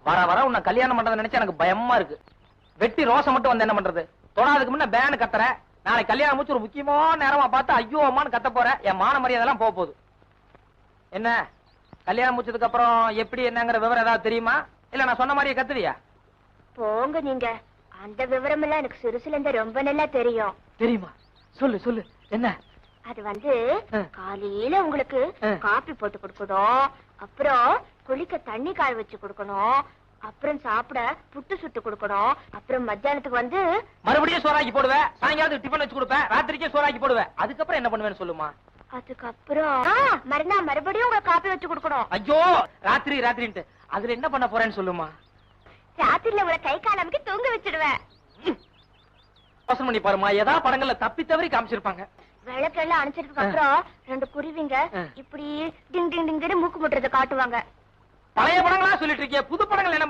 வர வர உன்னை கல்யாணம் பண்றதை நினைச்சா எனக்கு பயமா இருக்கு. வெட்டி ரோசம் மட்டும் வந்து என்ன பண்றது? தொடாதுக்கு முன்ன பேனு கத்துற. நாளைக்கு கல்யாணம் முடிச்சு ஒரு முக்கியமான நேரமா பார்த்து ஐயோ அம்மான்னு கத்த போற. என் மான மரியாதை எல்லாம் போக போகுது. என்ன கல்யாணம் முடிச்சதுக்கு அப்புறம் எப்படி என்னங்கிற விவரம் ஏதாவது தெரியுமா? இல்ல நான் சொன்ன மாதிரியே கத்துவியா? போங்க நீங்க. அந்த விவரம் எல்லாம் எனக்கு சிறுசுல இருந்து ரொம்ப நல்லா தெரியும். தெரியுமா? சொல்லு சொல்லு. என்ன? அது வந்து காலையில உங்களுக்கு காபி போட்டு கொடுக்கணும், அப்புறம் குளிக்க தண்ணி காய வச்சு கொடுக்கணும், அப்புறம் சாப்பிட புட்டு சுட்டு கொடுக்கணும், அப்புறம் மத்தியானத்துக்கு வந்து மறுபடியும் சோறாக்கி போடுவேன், சாயங்காலத்துக்கு டிஃபன் வச்சு கொடுப்பேன், ராத்திரிக்கே சோறாக்கி போடுவேன். அதுக்கப்புறம் என்ன பண்ணுவேன்னு சொல்லுமா? அதுக்கப்புறம் மறுநாள் மறுபடியும் உங்களுக்கு காப்பி வச்சு கொடுக்கணும். ஐயோ ராத்திரி ராத்திரின்ட்டு அதுல என்ன பண்ண போறேன்னு சொல்லுமா? ராத்திரில உங்களை கை காலமுக்கு தூங்க வச்சிடுவேன். யோசனை பண்ணி பாருமா, ஏதாவது படங்கள்ல தப்பி தவறி காமிச்சிருப்பாங்க. விளக்கெல்லாம் அணைச்சதுக்கு அப்புறம் ரெண்டு குருவிங்க இப்படி டிங் டிங் டிங் மூக்கு முட்டுறதை காட்டுவாங்க. பழைய படங்களா சொல்லிட்டு இருக்கீங்க, புது படங்கள் என்ன